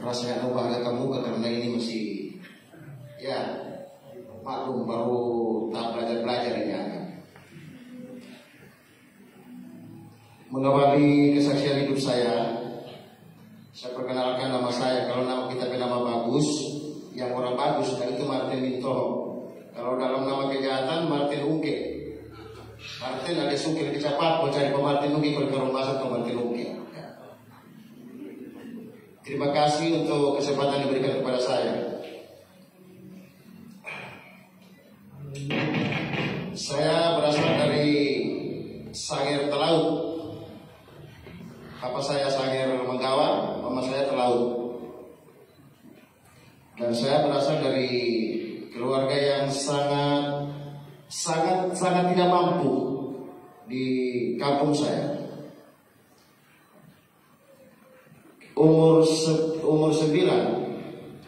rasanya bahagia kamu karena ini masih ya maklum baru tahap belajar ini agak mengawali kesaksian hidup saya perkenalkan nama saya. Kalau nama kita nama bagus, yang orang bagus dan itu Martin Mintoho. Kalau dalam nama kejahatan Martin Ungke. Martin ada sungkil kecapat, mau cari Martin Ungke kalau masuk ke Martin Ungke. Terima kasih untuk kesempatan yang diberikan kepada saya. Saya berasal dari Sangir Telaut. Papa saya Sangir Menggawa, mama saya Telaut. Dan saya berasal dari keluarga yang sangat tidak mampu di kampung saya. Umur 9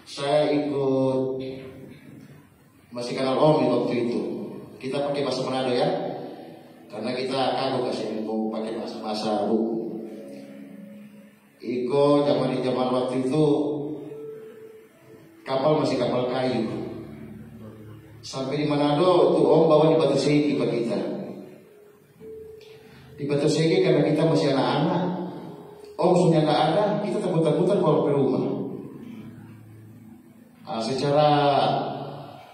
saya ikut, masih kenal Om di waktu itu. Kita pakai bahasa Manado ya, karena kita kagok kasih mau pakai bahasa buku. Iko zaman waktu itu kapal masih kapal kayu. Sampai di Manado tuh Om bawa di Batu Segi buat kita. Di Batu Segi karena kita masih anak-anak, Om sudah nggak ada, kita takut-takutan kalau ke rumah. Secara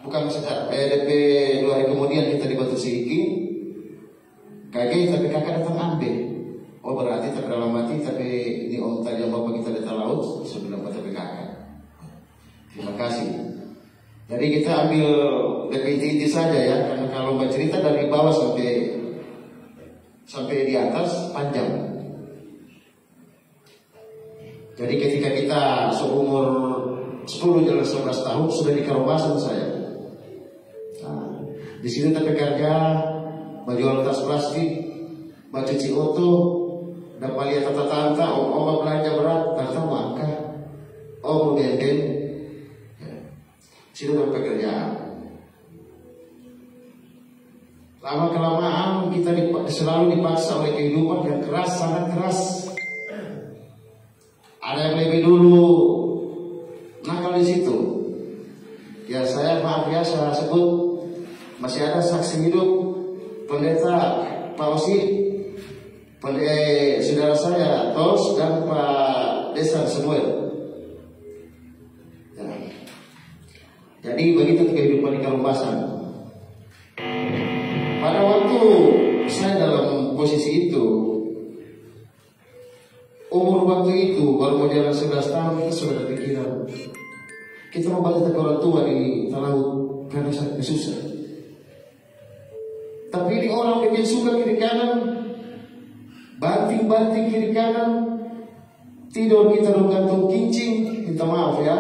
bukan secara PDP 2 hari kemudian kita di Batu Segi, kaget tapi kakak datang ambil. Oh berarti tak dalam mati, tapi ini Om tadi yang bawa kita di laut sebelum tapi kakak. Terima kasih. Jadi kita ambil DP inti saja ya, karena kalau bercerita dari bawah sampai di atas panjang. Jadi ketika kita seumur 10 dan 11 tahun sudah di Karobasan saya. Nah, di sini kita bekerja, menjual tas plastik, mencuci oto. Dapat lihat tata-tata, om belanja berat, tata maka om gendeng, situ pekerjaan. Lama-kelamaan kita selalu dipaksa oleh kehidupan yang keras, sangat keras. Ada yang lebih dulu nakal di situ. Ya saya maaf ya, saya sebut masih ada saksi hidup pendeta Pak Osi. Saudara saya Tos dan Pak Desa Samuel. Ya. Jadi begitu kehidupan di Karobasan. Pada waktu saya dalam posisi itu, umur waktu itu baru mau jalan 11 tahun, kita sudah berpikiran kita mau balik ke orang tua di Talaut karena saya susah. Tapi ini orang bikin suka kiri kanan, banting-banting kiri kanan, tidur kita dalam gantung kincing, minta maaf ya,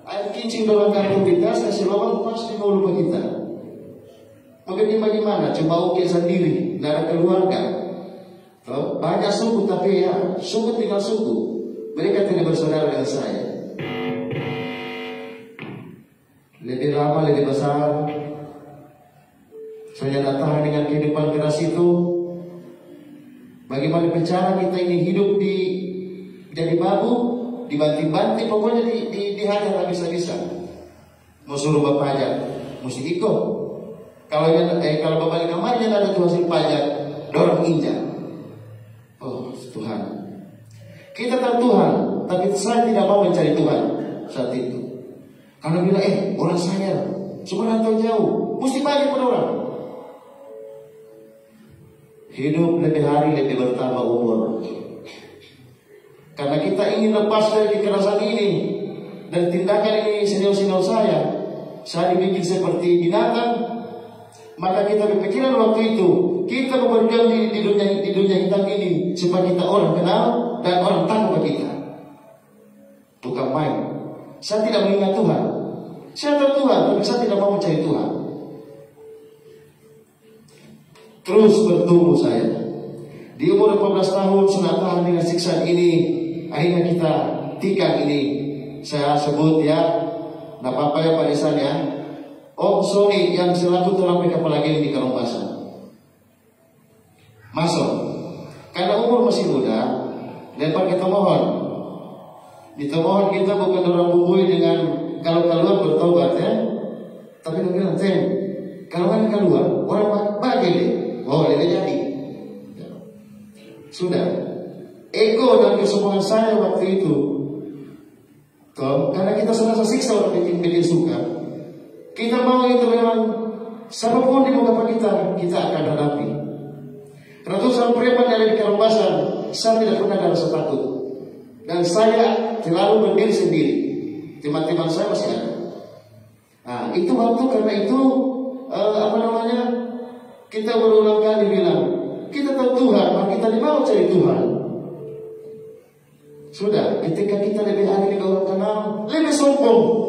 air kincing dalam gantung kita, kasih lubang pasti mau lupa kita. Bagaimana? Coba ukir sendiri, tidak ada keluarga. Banyak suku tapi ya, suku tinggal suku. Mereka tidak bersaudara dengan saya. Lebih lama, lebih besar, saya tidak tahan dengan kehidupan keras itu. Bagaimana bicara kita ini hidup jadi babu, dibanting-banting, pokoknya dihajar habis-habisan. Mau suruh bapak pajak, mesti ikut. Kalau bapak di kamarnya ada tuh hasil pajak, dorong injak. Oh Tuhan, kita tahu Tuhan, tapi saya tidak mau mencari Tuhan saat itu. Karena bilang orang saya, cuma rantau jauh, mesti bagi pada orang. Hidup lebih hari lebih bertambah umur. Karena kita ingin lepas dari kekerasan ini, dari tindakan ini senior-senior saya dibikin seperti binatang. Maka kita berpikiran waktu itu, kita berjuang di dunia hitam ini supaya kita orang kenal dan orang takut kita. Bukan main. Saya tidak mengingat Tuhan. Saya tahu Tuhan, tapi saya tidak mau mencari Tuhan. Terus bertumbuh saya. Di umur 18 tahun sudah tahan dengan siksaan ini. Akhirnya kita tikam ini. Saya sebut ya, tidak apa-apa ya Pak Desan ya, Om Sony yang selaku tulang kepala gini di Karobasan. Masuk. Karena umur masih muda, lempar kita mohon. Ditemohon kita bukan orang bumbui dengan kalau keluar bertobat ya. Tapi dia bilang, kalau kan keluar orang bagi deh. Oh, dia jadi. Sudah. Ego dan kesombongan saya waktu itu. Karena kita serasa siksa orang bikin suka. Kita mau itu memang siapapun di muka kita akan hadapi. Ratusan preman yang ada di Karobasan, saya tidak pernah ada rasa takut. Dan saya selalu berdiri sendiri. Teman-teman saya masih ada. Nah, itu waktu karena itu kita berulang kali bilang, kita tahu Tuhan, maka kita mau cari Tuhan. Sudah, ketika kita lebih ahli dengan orang kenal, lebih sombong.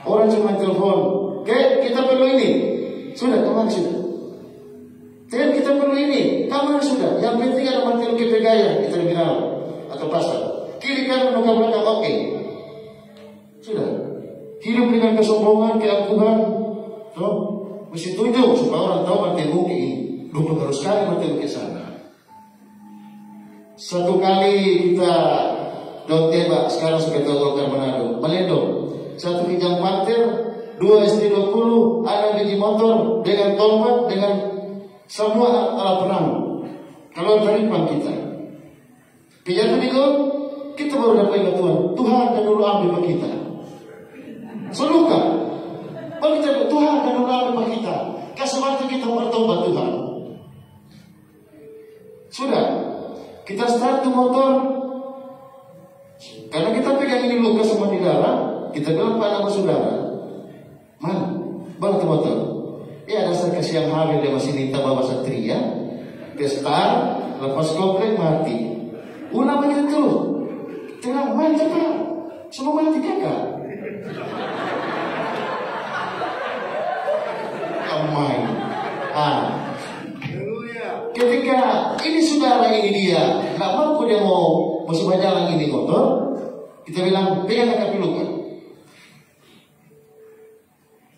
Orang cuma telepon, kita perlu ini. Sudah, kemana sudah? Kita perlu ini, kemana sudah? Yang penting ada mati luki pegaya di terminal atau pasar. Kiri kanan muka belakang, oke. Sudah, hidup dengan kesombongan, keangkuhan. Mesti tunjuk supaya orang tahu mati luki. 20 kali mati luki sana. Satu kali kita tembak, sekarang sudah Golkar Manado, Malendo. Satu kijang panter, 2 ST20, ada biji motor dengan tombak, dengan semua alat perang. Kalau dari pan kita, kejadian itu kita baru dapat ingat Tuhan dan dulu ambil kita. Seluka, baru kita Tuhan dan dulu ambil kita. Kasih waktu kita bertobat Tuhan. Sudah. Kita start tuh motor. Karena kita pegang ini luka semua di dalam. Kita bilang pada nama saudara, bawa tuh motor. Ya dasar kasihan hamil dia masih minta bawa satria. Dia start, lepas komplek mati. Ulang begitu terus. Tenang, cepat. Semua mati kakak. Amai. Ketika ini saudara ini dia, nggak mampu dia mau masuk jalan ini motor, kita bilang pegang kakak luka.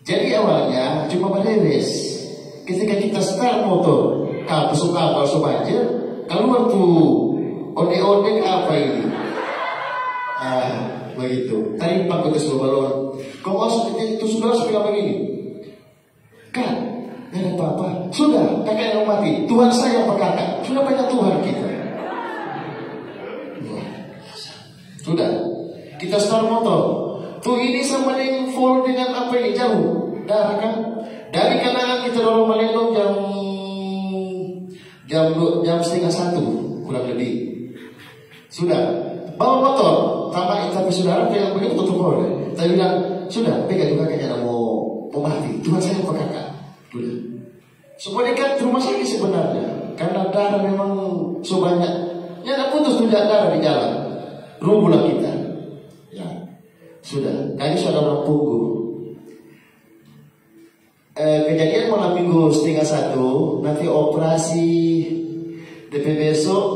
Jadi awalnya cuma beres. Ketika kita start motor, kapal aja, keluar tuh ode-ode apa ini? Begitu. Tadi Pak Ketua balon. Kau itu saudara bilang begini, kan? Gak ada apa-apa. Sudah, kakak yang mati. Tuhan saya apa kakak? Sudah banyak Tuhan kita. Sudah. Kita start motor. Tuh ini sama dengan full dengan apa ini jauh. Darah kan? Dari Kanaan kita dorong Malendo jam setengah 1 kurang lebih. Sudah. Bawa motor. Tambah tapi saudara yang begitu tutup boleh. Tapi bilang sudah. Pegang juga kakaknya mau mati. Tuhan saya apa kakak? Sudah. Semua dekat rumah sakit sebenarnya. Karena darah memang so banyak. Ya tak putus tunjuk darah di jalan. Rumbulah kita. Ya. Sudah. Kali sudah orang punggu. Kejadian malam minggu setengah 1. Nanti operasi DP besok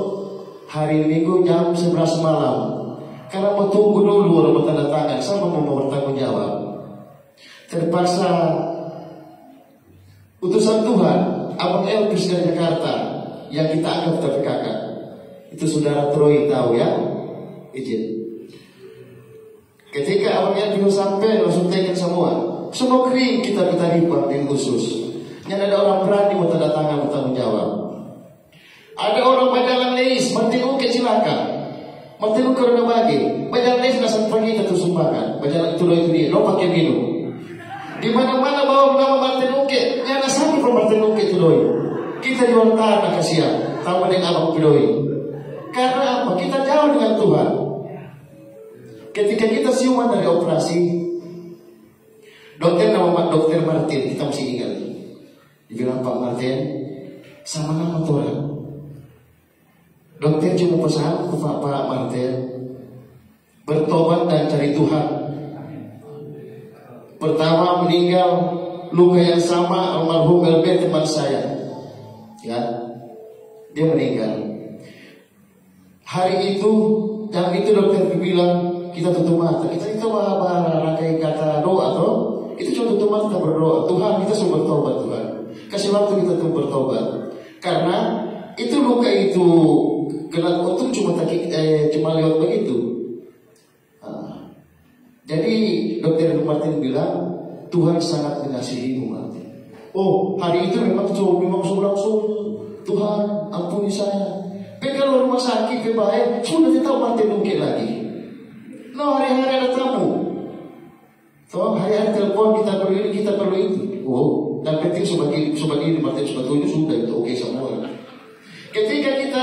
hari Minggu jam 11 malam. Karena mau tunggu dulu orang bertanda tangan. Sama mau bertanggung jawab. Terpaksa utusan Tuhan, Abang Elvis dari Jakarta yang kita anggap tapi kakak. Itu saudara Troy tahu ya? Izin. Ketika Abang Elvis sampai langsung tekan semua kering kita riba di khusus. Yang ada orang berani mau tanda tangan bertanggung jawab. Ada orang bajalan leis, bertemu kecilaka. Bertemu kerana bagi. Bajalan leis langsung pergi ke sumbangan. Bajalan itu dia, lo pakai minum. Di mana-mana bawa nama Martinuke, nyana sampai ke Martinuke itu doi. Kita jual tanah kasihan, tahu dengan abang doi. Karena apa? Kita jauh dengan Tuhan. Ketika kita siuman dari operasi, dokter nama Dokter Martin, kita mesti ingat. Dibilang Pak Martin, sama nama Tuhan. Dokter cuma pesan ke Pak Martin, bertobat dan cari Tuhan. Pertama meninggal luka yang sama almarhum Belbet teman saya, ya, dia meninggal. Hari itu, jam itu dokter bilang kita tutup mata. Kita itu rangkai kata doa atau itu cuma tutup mata kita berdoa. Tuhan kita suruh bertobat Tuhan. Kasih waktu kita untuk bertobat. Karena itu luka itu kena untung cuma lewat begitu. Jadi Dr. Martin bilang Tuhan sangat mengasihimu Martin. Oh, hari itu memang langsung Tuhan ampuni saya. Tapi kalau rumah sakit baik, sudah tidak tahu Martin ungkit lagi. No, hari-hari ada tamu. So, hari-hari telepon kita perlu itu. Oh, dan penting sobat ini Martin sebetulnya sudah itu oke semua. Ketika kita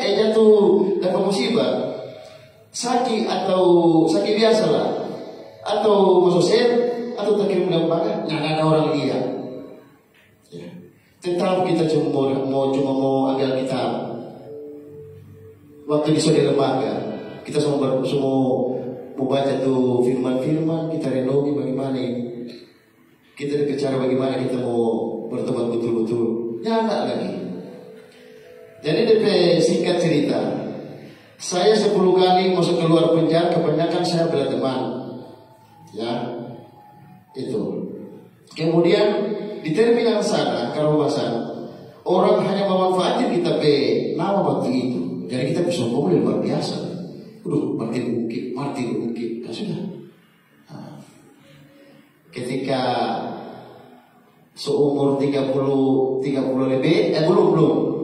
jatuh dapat musibah, sakit biasa lah, atau masuk sel, atau terkirim gambaran, nggak ada orang lihat. Ya. Tetap kita cuma mau ambil kitab. Waktu di saudara lembaga, kita semua mau baca tuh firman-firman, kita renungi bagaimana ini. Kita bicara bagaimana kita mau bertobat betul-betul. Jangan lagi. Jadi DP singkat cerita, saya 10 kali masuk keluar penjara, kebanyakan saya bela teman. Ya, itu. Kemudian di terminal sana, Karobasan, orang hanya memanfaatkan kita nama waktu itu. Jadi kita bisa ngomong luar biasa. Martin Ungkit, ya sudah. Nah, ketika seumur 30 lebih, belum.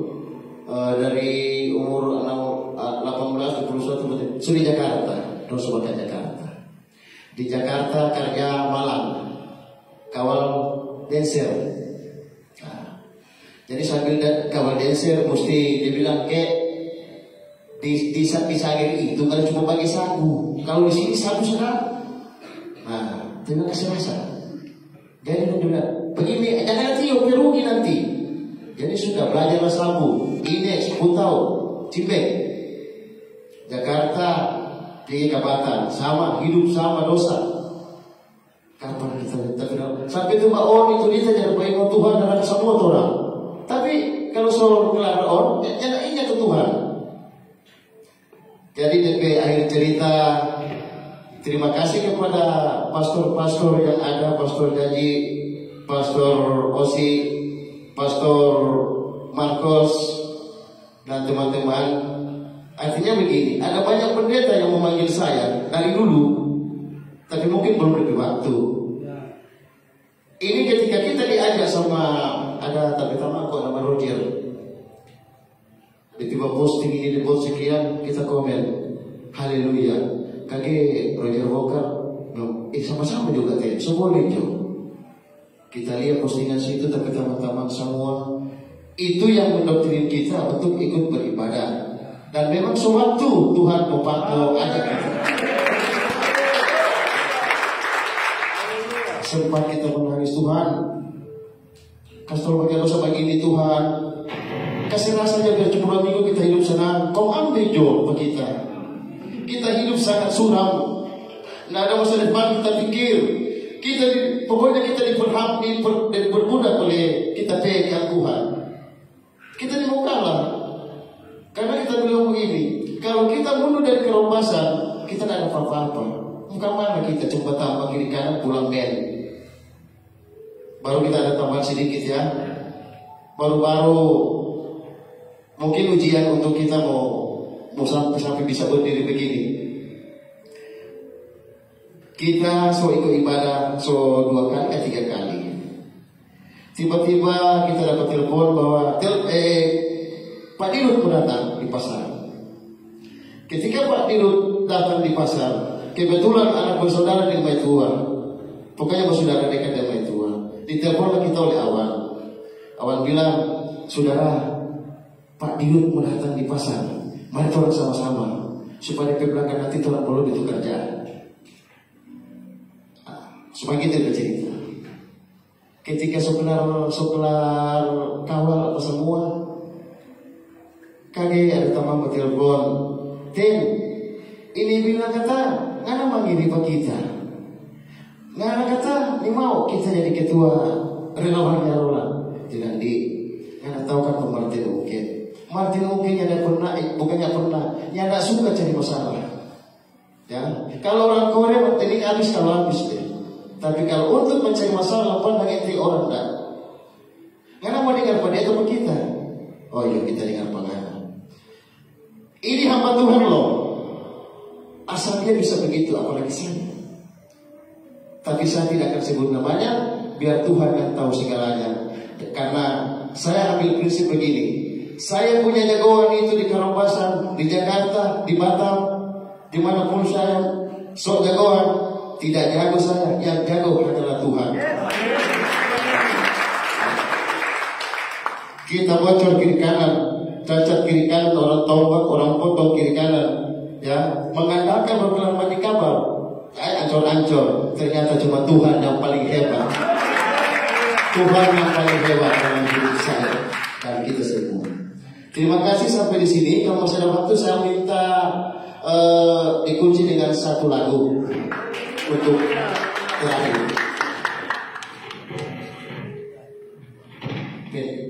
Dari umur 18, 21 sudah di Jakarta, terus ke Jakarta. Di Jakarta kerja malam, kawal dancer. Nah, jadi sambil kawal dancer mesti dibilang di Sagir itu kan cuma bagi sagu. Kalau di sini sagu sedang. Nah, terima kasih rasa. Jadi bilang begini, jangan nanti rugi nanti. Jadi sudah belajar sabu. Ini 10 tahun, Cipek, Jakarta, di Kabatan, sama hidup sama dosa. Kapan kita sampai itu Mbak On itu dia jadi baik Tuhan dan semua orang. Tapi kalau soal kelar On, jangan ingat ke Tuhan. Jadi DP akhir cerita, terima kasih kepada pastor-pastor yang ada, Pastor Gaji, Pastor Osi, Pastor Marcos, dan teman-teman. Artinya begini, ada banyak pendeta yang memanggil saya dari dulu, tapi mungkin belum lebih waktu. Ini ketika kita diajak sama ada teman aku nama Roger, tiba posting ini di post sekian, kita komen haleluya, kage Roger Walker sama-sama juga semua itu. Kita lihat postingan situ, tapi teman-teman semua itu yang mendoktrin kita untuk ikut beribadah. Dan memang sewaktu Tuhan memanggil ajak kita. Sempat kita menangis, Tuhan, kasih tolong bagi dosa bagi ini Tuhan. Kasih rasanya biar cuma 2 minggu kita hidup senang. Kau ambil jauh kita. Kita hidup sangat suram. Nggak ada masa depan kita pikir. Pokoknya kita diperbudak oleh kita pegang Tuhan. Kita dimukalah. Karena kita bilang begini, kalau kita mundur dari kerobasan, kita tidak ada apa-apa. Muka mana kita coba tambah kiri kanan pulang bel. Baru kita ada tambahan sedikit ya. Baru-baru mungkin ujian untuk kita mau sampai bisa berdiri begini. Kita ikut ibadah 2 kali 3 kali. Tiba-tiba kita dapat telepon bahwa Pak Dirut datang di pasar. Ketika Pak Dirut datang di pasar, kebetulan anak bersaudara di Maitua. Pokoknya bersaudara dekat dengan Maitua. Ditelepon kita oleh Awan. Awan bilang, saudara, Pak Dirut datang di pasar. Mari tolong sama-sama supaya ke belakang nanti tolong perlu itu kerja. Supaya kita bercerita. Ketika sebenar kawal apa semua, kage ada teman bertelepon, ini bilang kata, ngana manggil Pak kita, ngana kata, ini mau kita jadi ketua relawan Roland, tidak ngana tahu kan Martin Ungkit. Martin Ungkit yang bukannya pernah, yang tidak suka cari masalah. Ya, kalau orang Korea ini habis kalau habis deh. Tapi kalau untuk mencari masalah, pandang enti orang tak. Ngana mau dengar pada itu kita. Oh iya, kita dengar pengaruh. Ini hamba Tuhan loh. Asal dia bisa begitu, apalagi saya. tapi saya tidak akan sebut namanya, biar Tuhan yang tahu segalanya. Karena saya ambil prinsip begini, saya punya jagoan itu di Karobasan, di Jakarta, di Batam, dimanapun saya, sok jagoan, tidak jago saya, yang jago adalah Tuhan. Kita bocor kiri kanan, cacat kiri kanan, orang tombak, orang potong kiri kanan, ya, mengandalkan berkelan di kabar, ancor-ancor, ternyata cuma Tuhan yang paling hebat. Tuhan yang paling hebat dalam hidup saya dan kita semua. Terima kasih sampai di sini. Kalau masih ada waktu, saya minta dikunci dengan satu lagu untuk terakhir. Oke.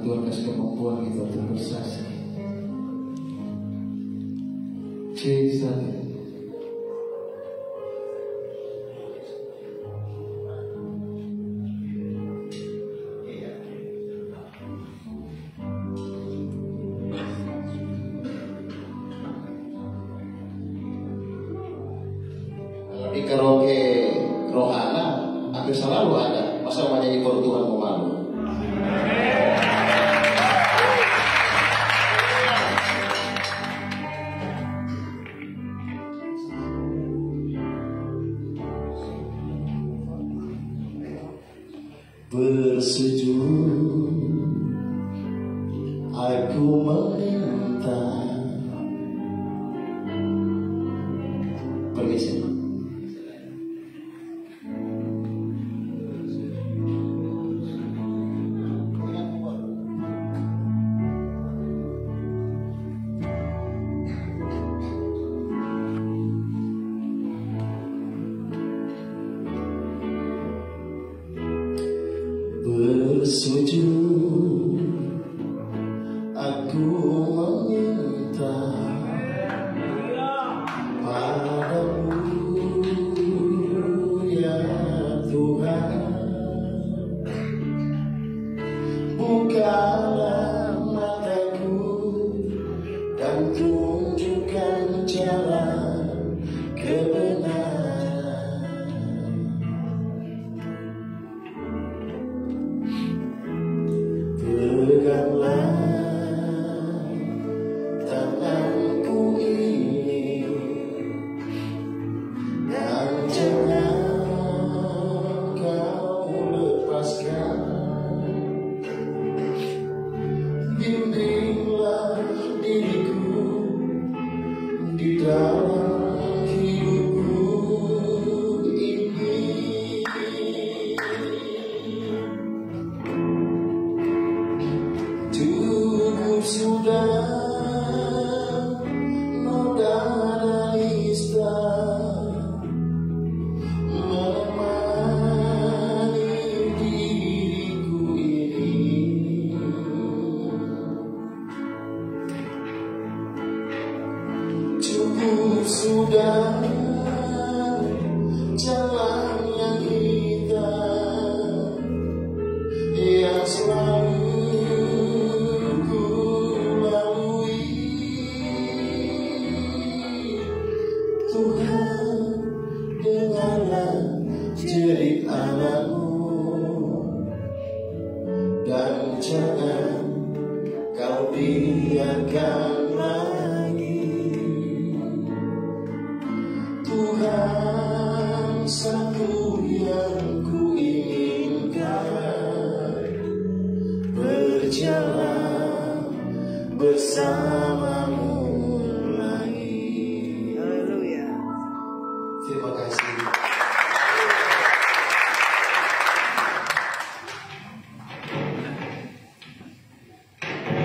Tuhan kasih kemampuan kita untuk bersaksi. Jesus. Kalau di karaoke rohana hampir selalu ada. Masa mau nyanyi for Tuhan mau malu? Bersujud aku meminta. Permisi. Bersujud aku meminta padamu ya Tuhan, bukalah mataku dan tunjukkan jalan kebenaran. Peganglah tanganku ini dan jangan kau lepaskan. Bimbinglah diriku di dalam hidupku ini. Sudah noda nista menemani diriku ini. Cukup sudah jalan yang hitam yang selalu Tuhan, dengarlah jerit anakmu dan jangan kau biarkan lagi. Tuhan, satu yang ku inginkan, berjalan bersamamu.